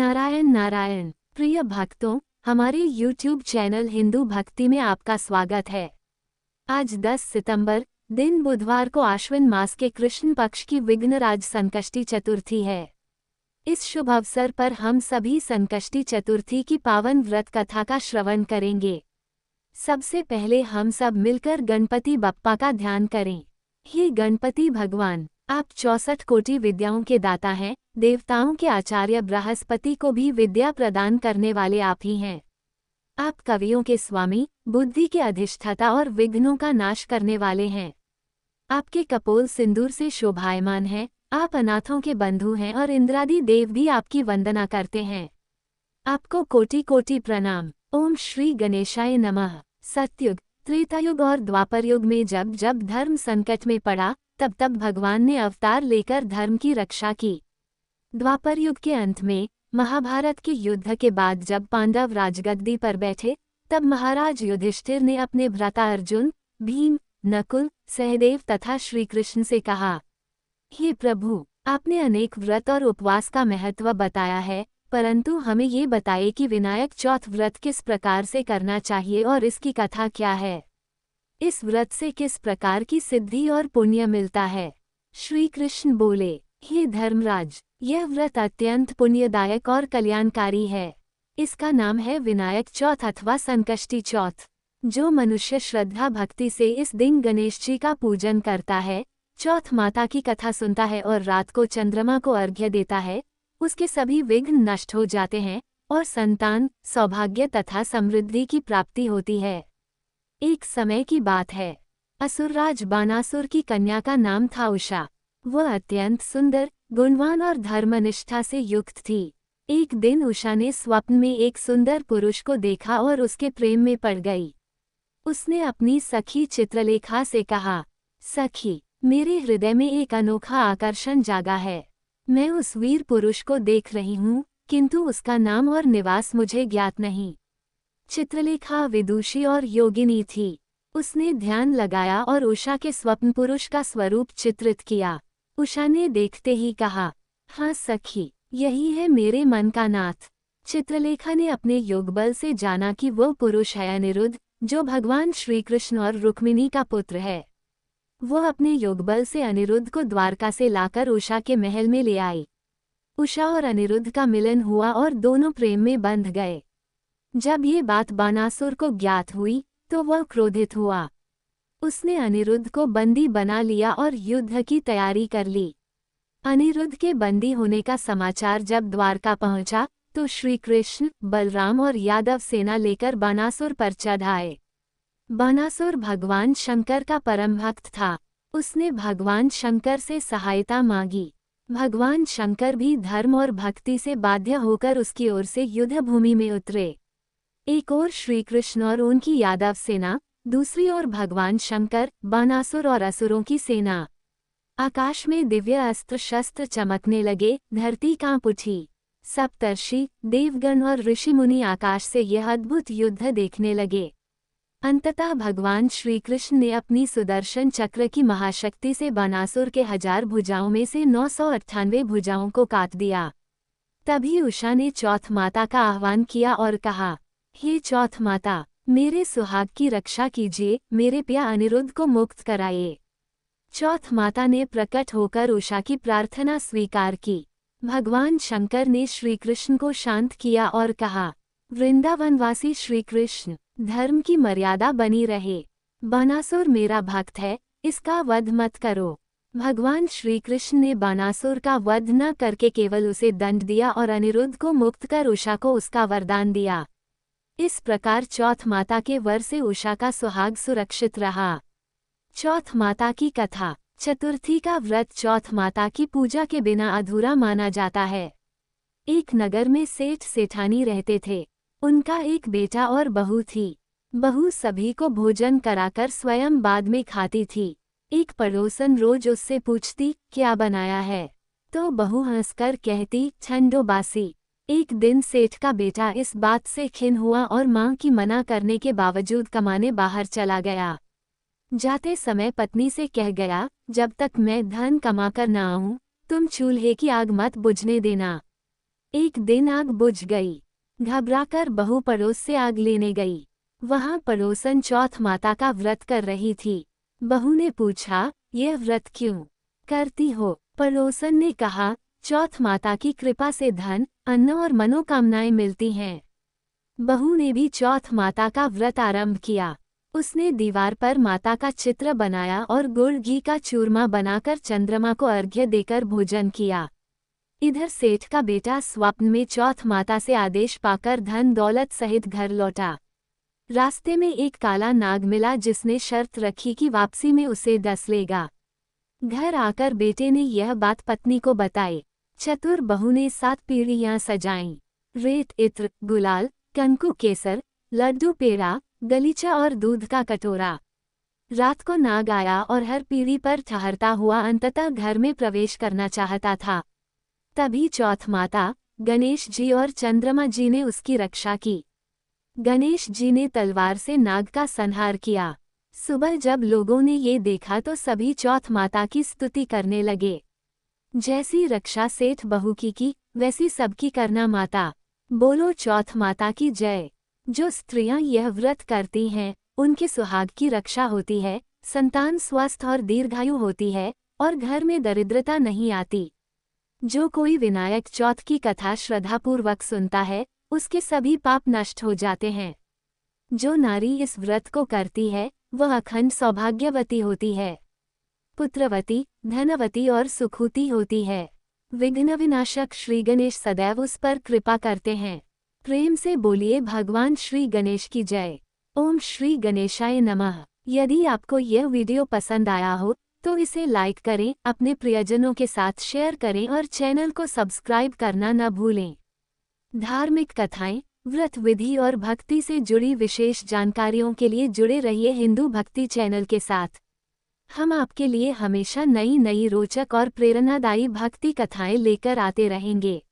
नारायण नारायण। प्रिय भक्तों, हमारे YouTube चैनल हिंदू भक्ति में आपका स्वागत है। आज 10 सितंबर दिन बुधवार को आश्विन मास के कृष्ण पक्ष की विघ्नराज संकष्टी चतुर्थी है। इस शुभ अवसर पर हम सभी संकष्टी चतुर्थी की पावन व्रत कथा का श्रवण करेंगे। सबसे पहले हम सब मिलकर गणपति बप्पा का ध्यान करें। हे गणपति भगवान, आप 64 कोटि विद्याओं के दाता हैं। देवताओं के आचार्य बृहस्पति को भी विद्या प्रदान करने वाले आप ही हैं। आप कवियों के स्वामी, बुद्धि के अधिष्ठाता और विघ्नों का नाश करने वाले हैं। आपके कपोल सिंदूर से शोभायमान हैं। आप अनाथों के बंधु हैं और इंद्रादि देव भी आपकी वंदना करते हैं। आपको कोटि कोटि प्रणाम। ओम श्री गणेशाय नमः। सतयुग, त्रेतायुग और द्वापर युग में जब जब धर्म संकट में पड़ा, तब तब भगवान ने अवतार लेकर धर्म की रक्षा की। द्वापर युग के अंत में महाभारत के युद्ध के बाद जब पांडव राजगद्दी पर बैठे, तब महाराज युधिष्ठिर ने अपने भ्राता अर्जुन, भीम, नकुल, सहदेव तथा श्री कृष्ण से कहा, हे प्रभु, आपने अनेक व्रत और उपवास का महत्व बताया है, परंतु हमें ये बताइए कि विनायक चौथ व्रत किस प्रकार से करना चाहिए और इसकी कथा क्या है। इस व्रत से किस प्रकार की सिद्धि और पुण्य मिलता है। श्री कृष्ण बोले, हे धर्मराज, यह व्रत अत्यंत पुण्यदायक और कल्याणकारी है। इसका नाम है विनायक चौथ अथवा संकष्टी चौथ। जो मनुष्य श्रद्धा भक्ति से इस दिन गणेश जी का पूजन करता है, चौथ माता की कथा सुनता है और रात को चंद्रमा को अर्घ्य देता है, उसके सभी विघ्न नष्ट हो जाते हैं और संतान, सौभाग्य तथा समृद्धि की प्राप्ति होती है। एक समय की बात है। असुरराज बानासुर की कन्या का नाम था उषा। वह अत्यंत सुंदर, गुणवान और धर्मनिष्ठा से युक्त थी। एक दिन उषा ने स्वप्न में एक सुंदर पुरुष को देखा और उसके प्रेम में पड़ गई। उसने अपनी सखी चित्रलेखा से कहा, सखी, मेरे हृदय में एक अनोखा आकर्षण जागा है। मैं उस वीर पुरुष को देख रही हूँ, किंतु उसका नाम और निवास मुझे ज्ञात नहीं। चित्रलेखा विदुषी और योगिनी थी। उसने ध्यान लगाया और उषा के स्वप्न पुरुष का स्वरूप चित्रित किया। उषा ने देखते ही कहा, हाँ सखी, यही है मेरे मन का नाथ। चित्रलेखा ने अपने योगबल से जाना कि वो पुरुष है अनिरुद्ध, जो भगवान श्री कृष्ण और रुक्मिणी का पुत्र है। वह अपने योगबल से अनिरुद्ध को द्वारका से लाकर उषा के महल में ले आई। उषा और अनिरुद्ध का मिलन हुआ और दोनों प्रेम में बंध गए। जब ये बात बानासुर को ज्ञात हुई, तो वह क्रोधित हुआ। उसने अनिरुद्ध को बंदी बना लिया और युद्ध की तैयारी कर ली। अनिरुद्ध के बंदी होने का समाचार जब द्वारका पहुंचा, तो श्री कृष्ण, बलराम और यादव सेना लेकर बानासुर पर चढ़ आए। बानासुर भगवान शंकर का परम भक्त था। उसने भगवान शंकर से सहायता मांगी। भगवान शंकर भी धर्म और भक्ति से बाध्य होकर उसकी ओर से युद्ध भूमि में उतरे। एक ओर श्री कृष्ण और उनकी यादव सेना, दूसरी ओर भगवान शंकर, बानासुर और असुरों की सेना। आकाश में दिव्य अस्त्र शस्त्र चमकने लगे, धरती कांप उठी। सप्तर्षि, देवगण और ऋषि मुनि आकाश से यह अद्भुत युद्ध देखने लगे। अंततः भगवान श्री कृष्ण ने अपनी सुदर्शन चक्र की महाशक्ति से बानासुर के 1000 भुजाओं में से 998 भुजाओं को काट दिया। तभी उषा ने चौथ माता का आह्वान किया और कहा, हे चौथ माता, मेरे सुहाग की रक्षा कीजिए, मेरे प्रिय अनिरुद्ध को मुक्त कराइए। चौथ माता ने प्रकट होकर उषा की प्रार्थना स्वीकार की। भगवान शंकर ने श्री कृष्ण को शांत किया और कहा, वृंदावनवासी श्री कृष्ण, धर्म की मर्यादा बनी रहे। बानासुर मेरा भक्त है, इसका वध मत करो। भगवान श्री कृष्ण ने बानासुर का वध न करके केवल उसे दंड दिया और अनिरुद्ध को मुक्त कर उषा को उसका वरदान दिया। इस प्रकार चौथ माता के वर से उषा का सुहाग सुरक्षित रहा। चौथ माता की कथा। चतुर्थी का व्रत चौथ माता की पूजा के बिना अधूरा माना जाता है। एक नगर में सेठ सेठानी रहते थे। उनका एक बेटा और बहू थी। बहू सभी को भोजन कराकर स्वयं बाद में खाती थी। एक पड़ोसन रोज उससे पूछती, क्या बनाया है? तो बहू हंसकर कहती, ठंडो बासी। एक दिन सेठ का बेटा इस बात से खिन्न हुआ और मां की मना करने के बावजूद कमाने बाहर चला गया। जाते समय पत्नी से कह गया, जब तक मैं धन कमाकर न आऊं, तुम चूल्हे की आग मत बुझने देना। एक दिन आग बुझ गई। घबराकर बहू पड़ोस से आग लेने गई। वहां पड़ोसन चौथ माता का व्रत कर रही थी। बहू ने पूछा, यह व्रत क्यों करती हो? पड़ोसन ने कहा, चौथ माता की कृपा से धन, अन्न और मनोकामनाएं मिलती हैं। बहू ने भी चौथ माता का व्रत आरंभ किया। उसने दीवार पर माता का चित्र बनाया और गुड़ घी का चूरमा बनाकर चंद्रमा को अर्घ्य देकर भोजन किया। इधर सेठ का बेटा स्वप्न में चौथ माता से आदेश पाकर धन दौलत सहित घर लौटा। रास्ते में एक काला नाग मिला जिसने शर्त रखी कि वापसी में उसे डस लेगा। घर आकर बेटे ने यह बात पत्नी को बताई। चतुर बहू ने 7 पीढ़ियां सजाईं। रेत, इत्र, गुलाल, कंकु, केसर, लड्डू, पेड़ा, गलीचा और दूध का कटोरा। रात को नाग आया और हर पीढ़ी पर ठहरता हुआ अंततः घर में प्रवेश करना चाहता था। तभी चौथ माता, गणेश जी और चंद्रमा जी ने उसकी रक्षा की। गणेश जी ने तलवार से नाग का संहार किया। सुबह जब लोगों ने ये देखा तो सभी चौथ माता की स्तुति करने लगे। जैसी रक्षा सेठ बहू की वैसी सबकी करना माता। बोलो चौथ माता की जय। जो स्त्रियां यह व्रत करती हैं, उनके सुहाग की रक्षा होती है, संतान स्वस्थ और दीर्घायु होती है और घर में दरिद्रता नहीं आती। जो कोई विनायक चौथ की कथा श्रद्धापूर्वक सुनता है, उसके सभी पाप नष्ट हो जाते हैं। जो नारी इस व्रत को करती है, वह अखंड सौभाग्यवती होती है, पुत्रवती, धनवती और सुखवती होती है। विघ्न विनाशक श्री गणेश सदैव उस पर कृपा करते हैं। प्रेम से बोलिए भगवान श्री गणेश की जय। ओम श्री गणेशाय नमः। यदि आपको यह वीडियो पसंद आया हो तो इसे लाइक करें, अपने प्रियजनों के साथ शेयर करें और चैनल को सब्सक्राइब करना न भूलें। धार्मिक कथाएं, व्रत विधि और भक्ति से जुड़ी विशेष जानकारियों के लिए जुड़े रहिए हिंदू भक्ति चैनल के साथ। हम आपके लिए हमेशा नई रोचक और प्रेरणादायी भक्ति कथाएं लेकर आते रहेंगे।